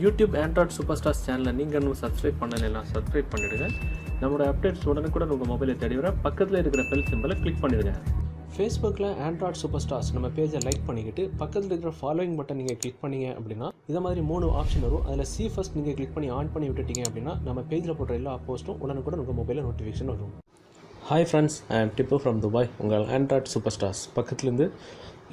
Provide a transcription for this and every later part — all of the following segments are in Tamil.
யூடியூப் ஆண்ட்ராய்ட் சூப்பர் ஸ்டார்ஸ் சேனலை நீங்கள் இன்னும் சப்ஸ்கிரைப் பண்ணலைன்னா சப்ஸ்கிரைப் பண்ணிவிடுங்க. நம்மளோட அப்டேட்ஸ் உடனுக்குடன் உங்கள் மொபைலில் தேடி வர பக்கத்தில் இருக்கிற பெல் சிம்பலை கிளிக் பண்ணிடுங்க. ஃபேஸ்புக்கில் ஆண்ட்ராய்ட் சூப்பர் ஸ்டார்ஸ் நம்ம பேஜை லைக் பண்ணிக்கிட்டு பக்கத்தில் இருக்கிற ஃபாலோயிங் பட்டன் நீங்கள் கிளிக் பண்ணிங்க அப்படின்னா இதை மாதிரி 3 ஆப்ஷன் வரும். அதில் சி ஃபர்ஸ்ட் நீங்கள் கிளிக் பண்ணி ஆன் பண்ணி விட்டுட்டீங்க அப்படின்னா நம்ம பேஜில் போடுற எல்லா போஸ்ட்டும் உடனுக்குடன் உங்கள் மொபைலில் நோட்டிஃபிகேஷன் வரும். ஹாய் ஃப்ரெண்ட்ஸ், ஐ ஆம் டிப்பு ஃப்ரம் துபாய், உங்கள் ஆண்ட்ராய்ட் சூப்பர் ஸ்டார்ஸ் பக்கத்துலேருந்து.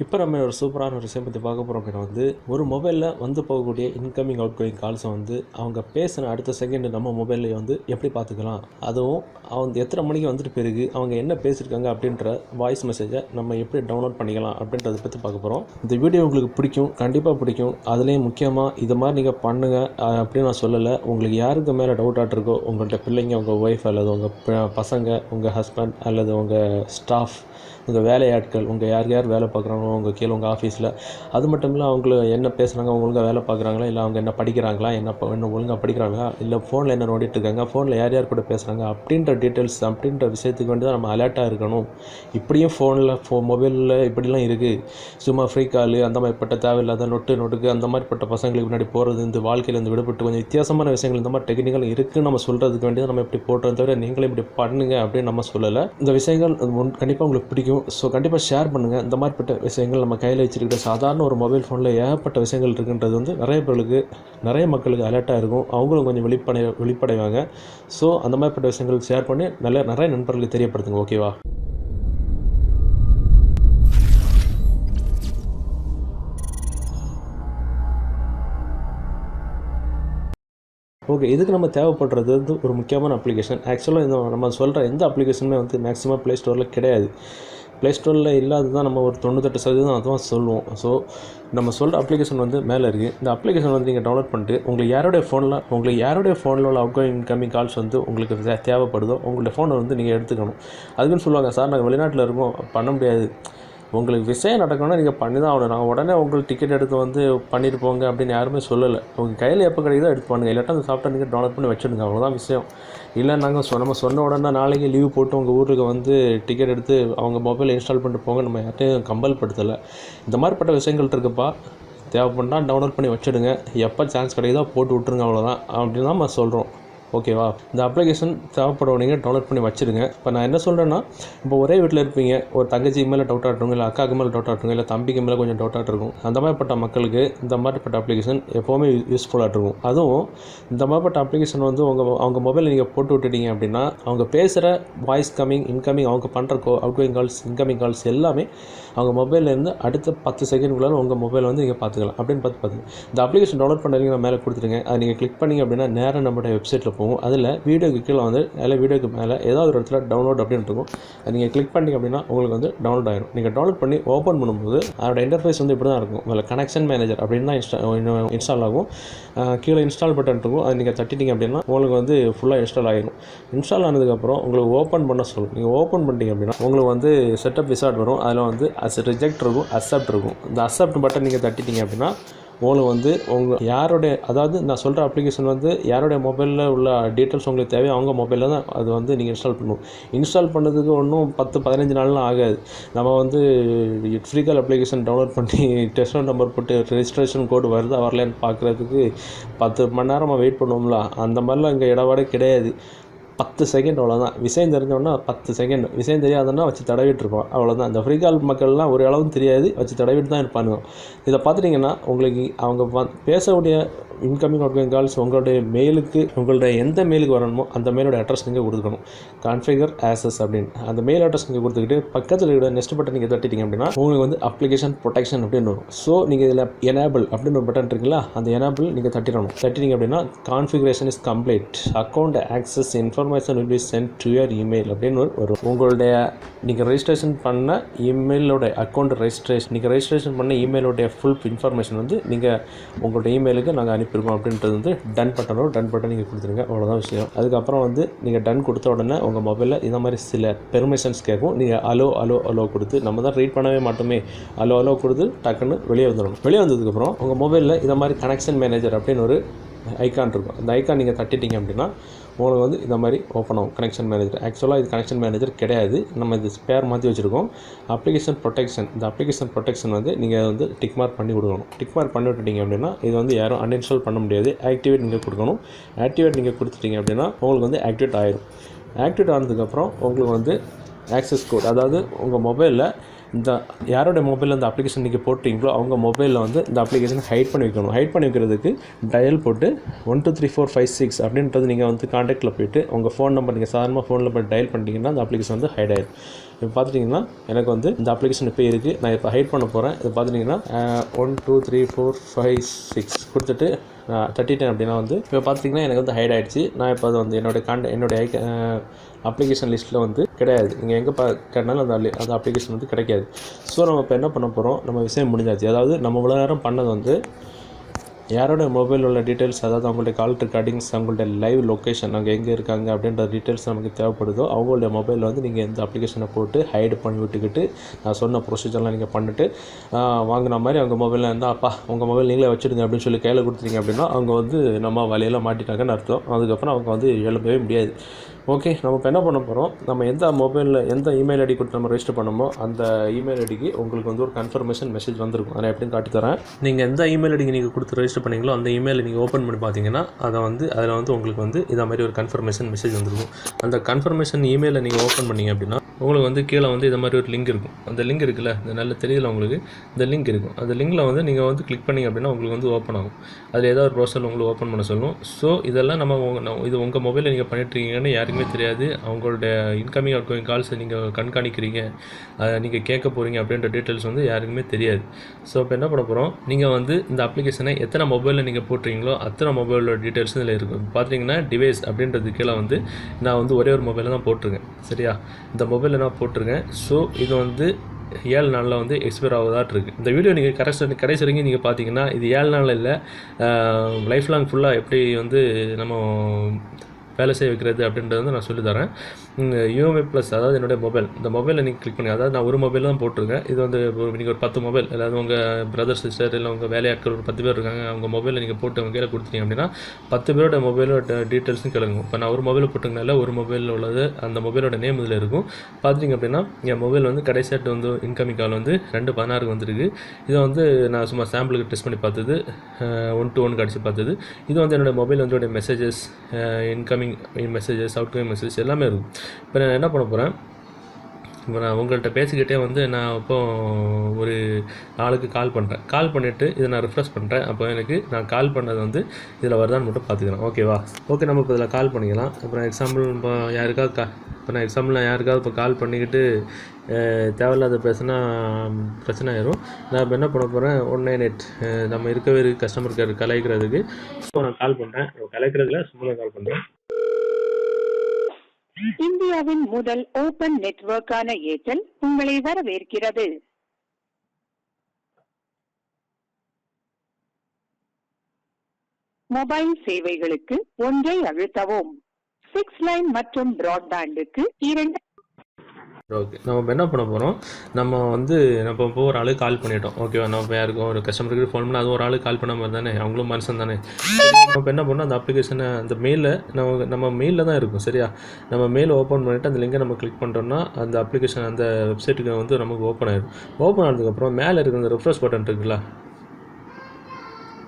இப்போ நம்ம ஒரு சூப்பரான ஒரு விஷயம் பற்றி பார்க்க போகிறோம். அப்படின்னா ஒரு மொபைலில் வந்து போகக்கூடிய இன்கமிங் அவுட் கோயிங் கால்ஸை அவங்க பேசின அடுத்த செகண்டு நம்ம மொபைலில் எப்படி பார்த்துக்கலாம், அதுவும் அவங்க எத்தனை மணிக்கு வந்துட்டு பிறகு அவங்க என்ன பேசியிருக்காங்க அப்படின்ற வாய்ஸ் மெசேஜை நம்ம எப்படி டவுன்லோட் பண்ணிக்கலாம் அப்படின்றத பற்றி பார்க்க போகிறோம். இந்த வீடியோ உங்களுக்கு பிடிக்கும், கண்டிப்பாக பிடிக்கும். அதுலேயும் முக்கியமாக இது மாதிரி நீங்கள் பண்ணுங்கள் அப்படின்னு நான் சொல்லலை. உங்களுக்கு யாருக்கு மேலே டவுட் ஆகிட்ருக்கோ, உங்கள்கிட்ட பிள்ளைங்க, உங்கள் ஒய்ஃப் அல்லது உங்கள் பசங்க, உங்கள் ஹஸ்பண்ட் அல்லது உங்கள் ஸ்டாஃப், உங்கள் வேலையாட்கள், உங்கள் யார் வேலை பார்க்குறாங்களோ உங்கள் கீழே உங்கள் ஆஃபீஸில், அது மட்டும் இல்லை அவங்கள என்ன பேசுகிறாங்க, அவங்க ஒழுங்காக வேலை பார்க்குறாங்களா, இல்லை அவங்க என்ன படிக்கிறாங்களா, என்ன ஒழுங்காக படிக்கிறாங்களா, இல்லை ஃபோனில் என்ன நோண்டிட்டு இருக்காங்க, ஃபோனில் யார் கூட பேசுகிறாங்க அப்படின்ற டீட்டெயில்ஸ் அப்படின்ற விஷயத்துக்கு வேண்டி தான் நம்ம அலர்ட்டாக இருக்கணும். இப்படியும் மொபைலில் இப்படிலாம் இருக்குது. சும்மா ஃப்ரீ கால் அந்த மாதிரிப்பட்ட தேவையில்லாத நொட்டுக்கு அந்த மாதிரிப்பட்ட பசங்களுக்கு முன்னாடி போகிறது, இந்த வாழ்க்கையிலேருந்து விடுபட்டு கொஞ்சம் வித்தியாசமான விஷயங்கள் இந்த மாதிரி டெக்னிக்கல் இருக்குதுன்னு நம்ம சொல்கிறதுக்கு வேண்டியது நம்ம இப்படி போட்டோம். தவிர நீங்களும் இப்படி பண்ணுங்க அப்படின்னு நம்ம சொல்லலை. இந்த விஷயங்கள் கண்டிப்பாக உங்களுக்கு பிடிக்கும். ஸோ கண்டிப்பாக ஷேர் பண்ணுங்கள். இந்த மாதிரிப்பட்ட விஷயங்கள் நம்ம கையில் வச்சுருக்கிற சாதாரண ஒரு மொபைல் ஃபோனில் ஏகப்பட்ட விஷயங்கள் இருக்குன்றது நிறைய மக்களுக்கு அலர்ட்டாக இருக்கும். அவங்களும் கொஞ்சம் வெளிப்படைவாங்க. ஸோ அந்த மாதிரிப்பட்ட விஷயங்கள் ஷேர் பண்ணி நிறைய நண்பர்களுக்கு தெரியப்படுத்துங்க. ஓகேவா? ஓகே, இதுக்கு நம்ம தேவைப்படுறது ஒரு முக்கியமான அப்ளிகேஷன். ஆக்சுவலாக இந்த நம்ம சொல்கிற எந்த அப்ளிகேஷனுமே மேக்ஸிமம் ப்ளே ஸ்டோரில் கிடையாது. ப்ளே ஸ்டோரில் இல்லாத தான் நம்ம ஒரு 98% அதுதான் சொல்லுவோம். ஸோ நம்ம சொல்கிற அப்ளிகேஷன் மேலே இருக்குது. இந்த அப்ளிகேஷன் நீங்கள் டவுன்லோட் பண்ணிட்டு உங்களுக்கு யாருடைய ஃபோனில் உள்ள அவுட் கோயிங் இன்கமிங் கால்ஸ் உங்களுக்கு தேவைப்படுதோ உங்களுடைய ஃபோனை நீங்கள் எடுத்துக்கணும். அதுக்குன்னு சொல்லுவாங்க, சார் நாங்கள் வெளிநாட்டில் இருக்கோம், பண்ண முடியாது. உங்களுக்கு விஷயம் நடக்கணும்னா நீங்கள் பண்ணி தான் ஆகணும். நாங்கள் உடனே உங்களுக்கு டிக்கெட் எடுத்து பண்ணிட்டு போங்க அப்படின்னு யாருமே சொல்லலை. உங்கள் கையில் எப்போ கிடைக்குதோ எடுத்து பண்ணுங்கள். இல்லாட்டா அந்த சாஃப்ட்வேர் நீங்கள் டவுன்லோட் பண்ணி வச்சுடுங்க. அவ்வளோதான் விஷயம். இல்லை நம்ம சொன்ன உடனே நாளைக்கு லீவ் போட்டு உங்கள் ஊருக்கு டிக்கெட் எடுத்து அவங்க மொபைல் இன்ஸ்டால் பண்ணிட்டு போங்க நம்ம யார்ட்டையும் கம்பல் படுத்தலை. இந்த மாதிரிப்பட்ட விஷயங்கள் இருக்குப்பா, தேவைப்பட்டால் டவுன்லோட் பண்ணி வச்சுடுங்க. எப்போ சான்ஸ் கிடைக்குதோ போட்டு விட்ருங்க. அவ்வளோதான் அப்படின்னு தான் நம்ம சொல்கிறோம். ஓகேவா? இந்த அப்ளிகேஷன் தேவைப்படுவீங்க, டவுன்லோட் பண்ணி வச்சுருங்க. இப்போ நான் என்ன சொல்கிறேன்னா, இப்போ ஒரே வீட்டில் இருப்பீங்க, ஒரு தங்கச்சி மேலே டவுட் ஆகிட்ருக்கும், இல்லை அக்காவுக்கு மேலே டவுட் ஆகிட்ருக்கும், இல்லை தம்பிக்கு மேலே கொஞ்சம் டவுட் ஆகிட்ருக்கும். அந்த மாதிரிப்பட்ட மக்களுக்கு இந்த மாதிரிப்பட்ட அப்ளிகேஷன் எப்போவுமே யூஸ்ஃபுல்லாக இருக்கும். அதுவும் இந்த மாதிரிப்பட்ட அப்ளிகேஷன் அவங்க மொபைலில் நீங்கள் போட்டு விட்டுட்டீங்க அப்படின்னா அவங்க பேசுகிற வாய்ஸ் இன்கமிங் அவங்க பண்ணுற out going calls, incoming calls எல்லாமே அவங்க மொபைல்லேருந்து அடுத்த 10 செகண்டுக்குள்ளார உங்கள் மொபைல் நீங்கள் பார்த்துக்கலாம். அப்படின்னு பார்த்துங்க. இந்த அப்ளிகேஷன் டவுன்லோட் பண்ணுறீங்க, நான் மேலே கொடுத்துருங்க. அதை நீங்கள் கிளிக் பண்ணிங்க அப்படின்னா நேராக நம்மளுடைய வெப்சைட்டில் போகும். அதில் வீடியோக்கு கீழே அதில் வீடியோக்கு மேலே ஏதாவது ஒரு இடத்துல டவுன்லோட் அப்படின்னு இருக்கும். அதை நீங்கள் கிளிக் பண்ணிங்க அப்படின்னா உங்களுக்கு டவுன்லோட் ஆகிடும். நீங்கள் டவுன்லோட் பண்ணி ஓப்பன் பண்ணும்போது அதோட இன்டர்ஃபேஸ் இப்படி தான் இருக்கும். அதில் கனெக்ஷன் மேனேஜர் அப்படின்னு தான் இன்ஸ்டால் ஆகும். கீழே இன்ஸ்டால் பட்டன் இருக்கும். அதை நீங்கள் தட்டிட்டீங்க அப்படின்னா உங்களுக்கு ஃபுல்லாக இன்ஸ்டால் ஆகிடும். இன்ஸ்டால் ஆனதுக்கப்புறம் உங்களுக்கு ஓப்பன் பண்ண சொல்லும். நீங்கள் ஓப்பன் பண்ணிட்டீங்க அப்படின்னா உங்களுக்கு செட்டப் விசார்ட் வரும். அதில் ரிஜெக்ட் இருக்கும், அக்செப்ட் இருக்கும். இந்த அக்செப்ட் பட்டன் நீங்கள் தட்டிட்டீங்க அப்படின்னா உங்களுக்கு உங்கள் யாருடைய, அதாவது நான் சொல்கிற அப்ளிகேஷன் யாருடைய மொபைலில் உள்ள டீட்டெயில்ஸ் உங்களுக்கு தேவையோ அவங்க மொபைலில் தான் அது நீங்கள் இன்ஸ்டால் பண்ணணும். இன்ஸ்டால் பண்ணதுக்கு ஒன்றும் 10-15 நாள்லாம் ஆகாது. நம்ம ஃப்ரீ கால் அப்ளிகேஷன் டவுன்லோட் பண்ணி டெஸ்ட் நம்பர் போட்டு ரெஜிஸ்ட்ரேஷன் கோடு வருதா வரலன்னு பார்க்குறதுக்கு 10 மணி நேரமாக வெயிட் பண்ணுவோம்ல, அந்த மாதிரிலாம் இங்கே இடபாடே கிடையாது. 10 செகண்ட், அவ்வளோதான். விஷயம் தெரிஞ்சோன்னா 10 செகண்ட், விஷயம் தெரியாதுன்னா வச்சு தடவிட்டு இருப்பான். அவ்வளோதான். இந்த ஃப்ரீ கால் மக்கள்லாம் ஒரு அளவும் தெரியாது, வச்சு தடவிட்டு தான் இருப்பானுங்க. இதை பார்த்துட்டிங்கன்னா உங்களுக்கு அவங்க பேசக்கூடிய இன்கமிங் அவுட்கோயிங் கால்ஸ் உங்களுடைய மெயிலுக்கு, உங்களுடைய எந்த மெயிலுக்கு வரணுமோ அந்த மெயிலோட அட்ரஸ் நீங்கள் கொடுக்கணும். கான்ஃபிகர் ஆக்சஸ் அப்படின்னு அந்த மெயில் அட்ரஸ் நீங்கள் கொடுத்துக்கிட்டு பக்கத்தில் இருக்கிற நெக்ஸ்ட் பட்டன் நீங்கள் தட்டிட்டீங்க அப்படின்னா உங்களுக்கு அப்ளிகேஷன் ப்ரொடெக்ஷன் அப்படின்னு வரும். ஸோ நீங்கள் இதில் எனேபிள் அப்படின்னு ஒரு பட்டன் இருக்குங்களா, அந்த எனேபிள் நீங்கள் தட்டிட்டீங்க அப்படின்னா configuration is complete, account access information will be sent to your email அப்படின்னு வரும். உங்களுடைய நீங்கள் ரெஜிஸ்ட்ரேஷன் பண்ண இமெயிலோட அக்கௌண்ட் நீங்கள் ரெஜிஸ்ட்ரேஷன் பண்ண இமெயிலோடைய ஃபுல் இன்ஃபர்மேஷன் நீங்கள் உங்களுடைய இமெயிலுக்கு நாங்கள் அனுப்பியிருக்கோம் அப்படின்றது டன் பட்டன் நீங்கள் கொடுத்துருங்க. அவ்வளோதான் விஷயம். அதுக்கப்புறம் நீங்கள் டன் கொடுத்த உடனே உங்கள் மொபைலில் இந்த மாதிரி சில பெர்மிஷன்ஸ் கேட்கும். நீங்கள் அலோ கொடுத்து, நம்ம தான் ரீட் பண்ணவே மாட்டோமே, அலோ கொடுத்து டக்குன்னு வெளியே வந்துடணும். வெளியே வந்ததுக்கப்புறம் உங்கள் மொபைலில் இந்த மாதிரி கனெக்ஷன் மேனேஜர் அப்படின்னு ஒரு ஐக்கான் இருக்கும். அந்த ஐக்கான் நீங்கள் தட்டிட்டீங்க அப்படின்னா உங்களுக்கு வந்து இந்த மாதிரி ஓப்பன் ஆகும் கனெக்ஷன் மேனேஜர். ஆக்சுவலாக இது கனெக்ஷன் மேனேஜர் கிடையாது, நம்ம இது பேர் மாற்றி வச்சுருக்கோம். Application protection. இந்த அப்ளிகேஷன் ப்ரொடெக்ஷன் வந்து நீங்கள் வந்து டிக் மார்க் பண்ணி கொடுக்கணும். டிக் மார்க் பண்ணி விட்டுட்டீங்க அப்படின்னா இது வந்து யாரும் அன்இன்ஸ்டால் பண்ண முடியாது. ஆக்டிவேட் நீங்கள் கொடுக்கணும். ஆக்டிவேட் நீங்கள் கொடுத்துட்டீங்க அப்படின்னா உங்களுக்கு வந்து ஆக்டிவேட் ஆயிடும். ஆக்டிவேட் ஆனதுக்கப்புறம் உங்களுக்கு வந்து ஆக்சஸ் கோட், அதாவது உங்கள் மொபைலில் இந்த யாரோட மொபைலில் இந்த அப்ளிகேஷன் நீங்கள் போட்டிங்களோ அவங்க மொபைலில் வந்து இந்த அப்ளிகேஷனை ஹைட் பண்ணி வைக்கணும். ஹைட் பண்ணி வைக்கிறதுக்கு டயல் போட்டு 1 2 3 4 5 6 அப்படின்றது நீங்கள் வந்து காண்டாக்டில் போய்ட்டு உங்கள் ஃபோன் நம்பர் நீங்கள் சாதாரணமாக ஃபோனில் போய் டயல் பண்ணிட்டீங்கன்னா அந்த அப்ளிகேஷன் வந்து ஹைட் ஆயிடும். இப்போ பார்த்துட்டிங்கன்னா எனக்கு வந்து இந்த அப்ளிகேஷன் இப்போ இருக்குது. நான் இப்போ ஹைட் பண்ண போகிறேன். இது பார்த்துட்டிங்கன்னா 1 2 3 4 5 6 கொடுத்துட்டு 30 அப்படின்னா வந்து இப்போ பார்த்திங்கன்னா எனக்கு வந்து ஹைட் ஆகிடுச்சு. நான் இப்போ அது வந்து என்னுடைய அப்ளிகேஷன் லிஸ்ட்டில் வந்து கிடையாது. நீங்கள் எங்கே கேட்டாலும் அந்த அப்ளிகேஷன் வந்து கிடைக்காது. ஸோ நம்ம இப்போ என்ன பண்ண போகிறோம், நம்ம விஷயம் முடிஞ்சாச்சு. அதாவது நம்ம இவ்வளோ நேரம் பண்ணது வந்து யாரோட மொபைல் உள்ள டீட்டெயில்ஸ், அதாவது அவங்களுடைய கால் ரெக்கார்டிங்ஸ், அவங்களுடைய லைவ் லொக்கேஷன், அங்கே எங்கே இருக்காங்க அப்படின்ற டீட்டெயில்ஸ் நமக்கு தேவைப்படுதோ அவங்களுடைய மொபைலில் வந்து நீங்கள் இந்த அப்ளிகேஷனை போட்டு ஹைடு பண்ணி விட்டுக்கிட்டு நான் சொன்ன ப்ரொசீஜர்லாம் நீங்கள் பண்ணிட்டு வாங்கின மாதிரி அவங்க மொபைலில் இருந்தால் அப்பா உங்கள் மொபைல் நீங்களே வச்சுடுங்க அப்படின்னு சொல்லி கையில் கொடுத்துட்டீங்க அப்படின்னா அவங்க வந்து நம்ம வலையில் மாட்டிட்டாங்கன்னு அர்த்தம். அதுக்கப்புறம் அவங்க வந்து எழுப்பவே முடியாது. ஓகே, நம்ம இப்போ என்ன பண்ண போகிறோம், நம்ம எந்த மொபைலில் எந்த இமெயில் ஐடி கொடுத்து நம்ம ரெஜிஸ்டர் பண்ணமோ அந்த இமெயில் ஐடிக்கு உங்களுக்கு வந்து ஒரு கன்ஃபர்மேஷன் மெசேஜ் வந்திருக்கும். அதை எப்படின்னு காட்டி தரேன். நீங்கள் எந்த இமெயில் ஐடிக்கு நீங்கள் கொடுத்து ரெஜிஸ்டர் பண்ணீங்களோ அந்த இமெயிலை நீங்கள் ஓப்பன் பண்ணி பார்த்தீங்கன்னா அதில் வந்து உங்களுக்கு வந்து இதை மாதிரி ஒரு கன்ஃபர்மேஷன் மெசேஜ் வந்துருக்கும். அந்த கன்ஃபர்மேஷன் இமெயிலை நீங்கள் ஓப்பன் பண்ணீங்க அப்படின்னா உங்களுக்கு வந்து கீழே வந்து இதை மாதிரி ஒரு லிங்க் இருக்கும். அந்த லிங்க் இருக்குல்ல, இந்த நல்ல தெரியல உங்களுக்கு, இந்த லிங்க் இருக்கும். அந்த லிங்கில் வந்து நீங்கள் வந்து கிளிக் பண்ணிங்க அப்படின்னா உங்களுக்கு வந்து ஓப்பன் ஆகும். அதில் ஏதாவது ஒரு ப்ரௌசரில் உங்களுக்கு ஓப்பன் பண்ண சொல்லும். ஸோ இதெல்லாம் இது உங்கள் மொபைலில் நீங்கள் பண்ணிட்டுருக்கீங்கன்னு யாருக்குமே தெரியாது. அவங்களுடைய இன்கமிங் அவுட் கோயிங் கால்ஸை நீங்கள் கண்காணிக்கிறீங்க, அதை நீங்கள் கேட்க போகிறீங்க அப்படின்ற டீட்டெயில்ஸ் வந்து யாருக்குமே தெரியாது. ஸோ இப்போ என்ன பண்ண போகிறோம், நீங்கள் வந்து இந்த அப்ளிகேஷனை எத்தனை மொபைலில் நீங்கள் போட்டுறீங்களோ அத்தனை மொபைலோட டீட்டெயில்ஸ் இதில் இருக்கும். பார்த்தீங்கன்னா டிவைஸ் அப்படின்றது கீழே வந்து நான் வந்து ஒரே ஒரு மொபைலில் தான் போட்டிருக்கேன். சரியா, இந்த மொபைலில் நான் போட்டிருக்கேன். ஸோ இது வந்து 7 நாளில் வந்து எக்ஸ்பயர் ஆகுதாட்டு இருக்குது. இந்த வீடியோ நீங்கள் கடைசி வரைக்கும் நீங்கள் பார்த்தீங்கன்னா இது 7 நாளில் இல்லை, லைஃப் லாங் ஃபுல்லாக எப்படி வந்து நம்ம வேலை செய்ய வைக்கிறது அப்படின்றது வந்து நான் சொல்லித்தரேன். யூஎம்ஐ ப்ளஸ், அதாவது என்னுடைய மொபைல், இந்த மொபைலை நீங்கள் கிளிக் பண்ணி, அதாவது நான் ஒரு மொபைல் தான் போட்டிருக்கேன். இது வந்து நீங்கள் ஒரு 10 மொபைல், அதாவது உங்கள் பிரதர் சிஸ்டர் இல்லை உங்கள் வேலையாட்கள் ஒரு 10 பேர் இருக்காங்க, அவங்க மொபைலை நீங்கள் போட்டு அவங்க கையில் கொடுத்தீங்க அப்படின்னா 10 பேரோட மொபைலோட டீட்டெயில்ஸும் கேளுங்க. இப்போ நான் ஒரு மொபைலை போட்டுங்கனால ஒரு மொபைலில் உள்ளது அந்த மொபைலோட நேம் இதில் இருக்கும். பார்த்துட்டிங்க அப்படின்னா என் மொபைல் வந்து கடைசியாட்டு வந்து இன்கமிங் கால் வந்து 2/16 வந்துருக்கு. இதை வந்து நான் சும்மா சாம்பிளுக்கு டெஸ்ட் பண்ணி பார்த்தது, 1 to 1 அடித்து பார்த்தது. இது வந்து என்னோடய மொபைல் வந்து messages, incoming messages, out going message எல்லாமே இருக்கும். இப்போ நான் என்ன பண்ண போகிறேன், இப்போ நான் உங்கள்கிட்ட பேசிக்கிட்டே வந்து நான் இப்போ ஒரு ஆளுக்கு கால் பண்ணுறேன். கால் பண்ணிவிட்டு இதை நான் ரிஃப்ரெஷ் பண்ணுறேன். அப்போ எனக்கு நான் கால் பண்ணது வந்து இதில் வருதான்னு மட்டும் பார்த்துக்கிறேன். ஓகேவா? ஓகே, நம்ம இப்போ இதில் கால் பண்ணிக்கலாம். அப்புறம் எக்ஸாம்பிள் இப்போ யாருக்காவது இப்போ கால் பண்ணிக்கிட்டு தேவையில்லாத பேசினா பிரச்சனை ஆயிரும். நான் இப்போ என்ன பண்ண போகிறேன், 198 நம்ம இருக்கவே கஸ்டமர் கேர் கலாய்க்கிறதுக்கு ஸோ நான் கால் பண்ணுறேன். கலாய்க்கிறதுல சும்மா கால் பண்ணுறேன். இந்தியாவின் முதல் ஓபன் நெட்வொர்க்கான ஏர்டெல் உங்களை வரவேற்கிறது. மொபைல் சேவைகளுக்கு 1 அழுத்தவும். 6 லைன் மற்றும் பிராட்பேண்டுக்கு 2. ஓகே, நம்ம என்ன பண்ண போகிறோம், நம்ம இப்போ ஒரு ஆளுக்கு கால் பண்ணிட்டோம். ஓகேவா? நம்ம யாருக்கும் ஒரு கஸ்டமருக்கு ஃபோன் பண்ணால் அது ஒரு ஆளுக்கு கால் பண்ண மாதிரி தானே, அவங்களும் மனுஷன் தானே. நம்ம என்ன பண்ணோம், அந்த அப்ளிகேஷனை அந்த மெயிலில் நம்ம மெயிலில் தான் இருக்கும். சரியா, நம்ம மெயில் ஓப்பன் பண்ணிவிட்டு அந்த லிங்கை நம்ம கிளிக் பண்ணுறோம்னா அந்த அப்ளிகேஷன் அந்த வெப்சைட்டுக்கு வந்து நமக்கு ஓப்பன் ஆகிடும். ஓப்பன் ஆனதுக்கப்புறம் மேலே இருக்கிற அந்த ரெஃப்ரெஷ் பட்டன் இருக்குல்ல,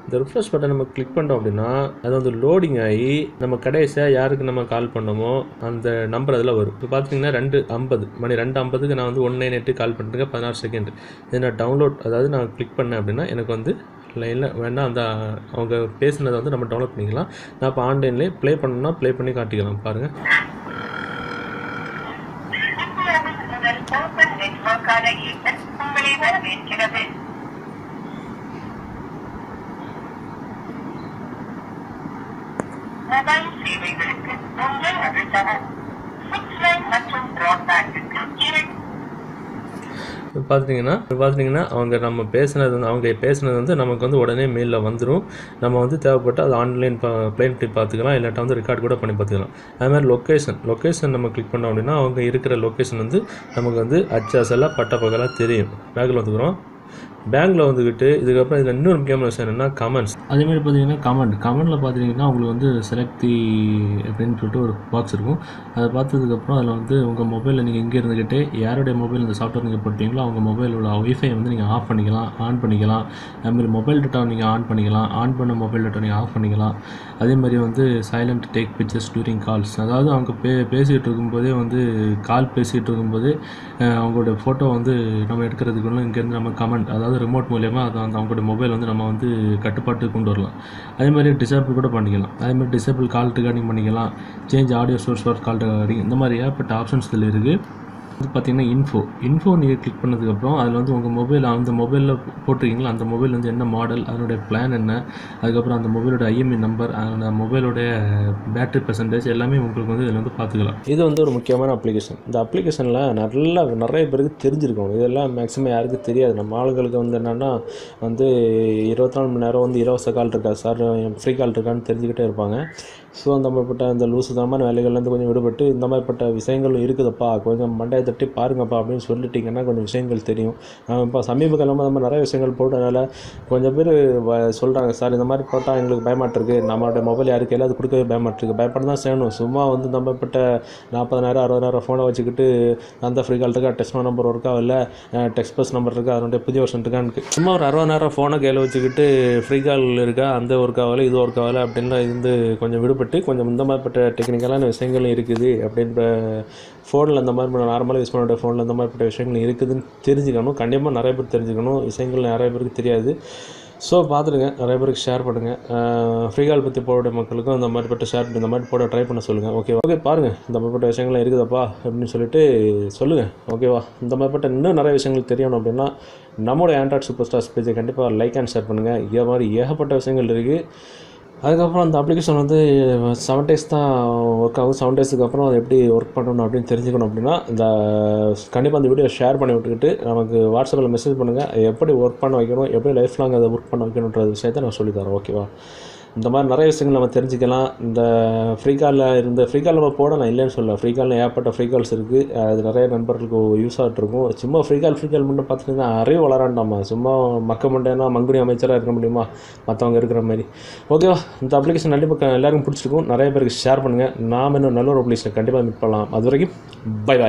இந்த ரிஃப்ரெஷ் பட்டன் நம்ம கிளிக் பண்ணோம் அப்படின்னா அது வந்து லோடிங் ஆகி நம்ம கடைசியாக யாருக்கு நம்ம கால் பண்ணோமோ அந்த நம்பர் அதில் வரும். இப்போ பார்த்தீங்கன்னா 2:50 மணி 2:50க்கு நான் வந்து 198 கால் பண்ணிருக்கேன், 16 செகண்ட். இதை நான் டவுன்லோட், அதாவது நான் கிளிக் பண்ணேன் அப்படின்னா எனக்கு வந்து லைனில் வேணால் அந்த அவங்க பேசுனதை வந்து நம்ம டவுன்லோட் பண்ணிக்கலாம். நான் இப்போ ஆன்லைன்லேயே ப்ளே பண்ணணும்னா ப்ளே பண்ணி காட்டிக்கலாம். பாருங்கள். மொபைல் சேவைகளுக்கு 1 அழுத்தவும். 6 லைன் மற்றும் பிராட்பேண்டுக்கு 2. பார்த்தீங்கன்னா அவங்க பேசுனது வந்து நமக்கு வந்து உடனே மெயிலில் வந்துடும். நம்ம வந்து தேவைப்பட்டு அது ஆன்லைன் ப்ளே பண்ணி பார்த்துக்கலாம், இல்லாட்டா வந்து ரெக்கார்ட் கூட பண்ணி பார்த்துக்கலாம். அதுமாதிரி லொக்கேஷன் நம்ம கிளிக் பண்ணோம் அப்படின்னா அவங்க இருக்கிற லொக்கேஷன் வந்து நமக்கு வந்து அச்சாசலாக பட்டப்பகலாக தெரியும். பேக்கில் வந்துக்கிறோம். பேங்கில் வந்துக்கிட்டு இதுக்கப்புறம் இதில் இன்னொரு முக்கியமான விஷயம் என்னென்னா கமெண்ட்ஸ். அதேமாதிரி பார்த்தீங்கன்னா கமெண்டில் பார்த்தீங்கன்னா உங்களுக்கு வந்து செலக்ட் தி அப்படின்னு சொல்லிட்டு ஒரு பாக்ஸ் இருக்கும். அதை பார்த்ததுக்கப்புறம் அதில் வந்து உங்கள் மொபைலில் நீங்கள் இங்கே இருந்துக்கிட்டே யாருடைய மொபைல் இந்த சாஃப்ட்வேர் நீங்கள் போட்டிங்களோ அவங்க மொபைலோட ஒய்ஃபை வந்து நீங்கள் ஆஃப் பண்ணிக்கலாம், ஆன் பண்ணிக்கலாம். அதுமாதிரி மொபைல் டேட்டாவை நீங்கள் ஆன் பண்ணிக்கலாம், ஆன் பண்ண மொபைல் டேட்டா நீங்கள் ஆஃப் பண்ணிக்கலாம். அதேமாதிரி வந்து silent take pictures during calls, அதாவது அவங்க பேசிகிட்டு இருக்கும்போதே வந்து கால் பேசிகிட்டு இருக்கும்போது அவங்களோட ஃபோட்டோ வந்து நம்ம எடுக்கிறதுக்கு ஒன்று இங்கேருந்து நம்ம கமெண்ட், அதாவது ரிமோட் மூலியமாக அதை வந்து அவங்களோட மொபைல் வந்து நம்ம வந்து கட்டுப்பாட்டுக்கு கொண்டு வரலாம். அதேமாதிரி டிசேபிள் கூட பண்ணிக்கலாம். அதேமாதிரி டிசேபிள் கால் ரெக்கார்டிங் பண்ணிக்கலாம், change audio source for call recording, இந்த மாதிரி ஏகப்பட்ட ஆப்ஷன்ஸ் இதில் இருக்குது. வந்து பார்த்திங்கன்னா இன்ஃபோ நீங்கள் கிளிக் பண்ணதுக்கப்புறம் அதில் வந்து உங்கள் மொபைல் அந்த மொபைலில் போட்டிருக்கீங்களா அந்த மொபைல் வந்து என்ன மாடல், அதனுடைய பிளான் என்ன, அதுக்கப்புறம் அந்த மொபைலோட ஐஎம்இ நம்பர், அந்த மொபைலோடைய பேட்டரி பர்சன்டேஜ் எல்லாமே உங்களுக்கு வந்து இதில் வந்து பார்த்துக்கலாம். இது வந்து ஒரு முக்கியமான அப்ளிகேஷன். இந்த அப்ளிகேஷனில் நிறைய பேருக்கு தெரிஞ்சிருக்கும். இதெல்லாம் மேக்ஸிமம் யாருக்கும் தெரியாது. நம்ம ஆளுங்களுக்கு வந்து என்னென்னா வந்து 24 மணி நேரம் வந்து இலவச கால் இருக்கா சார், ஃப்ரீ கால் இருக்கான்னு தெரிஞ்சுக்கிட்டே இருப்பாங்க. ஸோ அந்த மாதிரிப்பட்ட அந்த லூசுதனமான வேலைகள்லேருந்து கொஞ்சம் விடுபட்டு இந்த மாதிரிப்பட்ட விஷயங்கள் இருக்குதுப்பா, கொஞ்சம் மண்டையை தட்டி பாருங்கப்பா அப்படின்னு சொல்லிட்டிங்கன்னா கொஞ்சம் விஷயங்கள் தெரியும். இப்போ சமீப காலமாக நம்ம நிறைய விஷயங்கள் போட்டதுனால கொஞ்சம் பேர் சொல்கிறாங்க, சார் இந்த மாதிரி போட்டால் எங்களுக்கு பயமாட்டிருக்கு, நம்மளோட மொபைல் யாருக்கு எல்லாம் அது கொடுக்கவே பயமாட்டிருக்கு. பயப்பட தான் செய்யணும். சும்மா வந்து நம்மப்பட்ட 40,000 60,000 ஃபோனை வச்சுக்கிட்டு அந்த ஃப்ரீ கால் இருக்கா, டெஸ்ட் நம்பர் இருக்கா, இல்லை டெக்ஸ்ட் பஸ் நம்பர் இருக்கா, அதனுடைய புதிய வருஷன் இருக்கான்னு சும்மா ஒரு 60,000 ஃபோனை கையில் வச்சுக்கிட்டு ஃப்ரீ கால் இருக்கா, அந்த ஒரு காவலை இது ஒரு காவலை அப்படின்லாம் இருந்து கொஞ்சம் விடுபட்டு கொஞ்சம் இந்த மாதிரிப்பட்ட டெக்னிக்கலான விஷயங்கள் இருக்குது அப்படின்ற ஃபோனில் அந்த மாதிரி நார்மலாக யூஸ் பண்ணுற ஃபோனில் இந்த மாதிரிப்பட்ட விஷயங்கள் இருக்குதுன்னு தெரிஞ்சுக்கணும். கண்டிப்பாக நிறைய பேர் தெரிஞ்சுக்கணும். விஷயங்கள் நிறைய பேருக்கு தெரியாது. ஸோ பார்த்துடுங்க, நிறைய பேருக்கு ஷேர் பண்ணுங்கள். ஃப்ரீ கால் பற்றி போட மக்களுக்கும் இந்த மாதிரிப்பட்ட ஷேர் இந்த மாதிரி போட ட்ரை பண்ண சொல்லுங்கள். ஓகே பாருங்கள் இந்த மாதிரிப்பட்ட விஷயங்கள்லாம் இருக்குதாப்பா அப்படின்னு சொல்லிட்டு சொல்லுங்கள். ஓகேவா? இந்த மாதிரிப்பட்ட இன்னும் நிறைய விஷயங்கள் தெரியணும் அப்படின்னா நம்மளுடைய ஆண்ட்ராய்ட் சூப்பர் ஸ்டார்ஸ் பேஜை கண்டிப்பாக லைக் அண்ட் ஷேர் பண்ணுங்கள். இதே மாதிரி ஏகப்பட்ட விஷயங்கள் இருக்குது. அதுக்கப்புறம் அந்த அப்ளிகேஷன் வந்து 7 days தான் ஒர்க் ஆகும். 7 daysக்கு அப்புறம் அது எப்படி ஒர்க் பண்ணணும் அப்படின்னு தெரிஞ்சுக்கணும் அப்படின்னா இந்த கண்டிப்பாக அந்த வீடியோ ஷேர் பண்ணி விட்டுக்கிட்டு நமக்கு வாட்ஸ்அப்பில் மெசேஜ் பண்ணுங்கள். எப்படி ஒர்க் பண்ண வைக்கணும், எப்படி லைஃப் லாங் அதை ஒர்க் பண்ண வைக்கணுன்ற விஷயத்தை நான் சொல்லித்தரேன். ஓகேவா? இந்த மாதிரி நிறைய விஷயங்கள் நம்ம தெரிஞ்சுக்கலாம். இந்த ஃப்ரீ கால் நம்ம போடலாம், இல்லைன்னு சொல்லலாம். ஃப்ரீ காலில் ஏகப்பட்ட ஃப்ரீ கால்ஸ் இருக்குது. அது நிறைய நண்பர்களுக்கு யூஸ் ஆகிட்டு இருக்கும். சும்மா ஃப்ரீ கால் மட்டும் பார்த்துட்டிங்கன்னா அறிவு வளராண்டாமா. சும்மா மக்க மண்டேனா மங்குனி அமைச்சராக இருக்க முடியுமா மற்றவங்க இருக்கிற மாதிரி. ஓகேவா? இந்த அப்ளிகேஷன் கண்டிப்பாக எல்லாருக்கும் பிடிச்சிருக்கும். நிறைய பேருக்கு ஷேர் பண்ணுங்கள். நாம் இன்னும் நல்ல ஒரு அப்ளிகேஷன் கண்டிப்பாக மீட் பண்ணலாம். அது வரைக்கும் பை.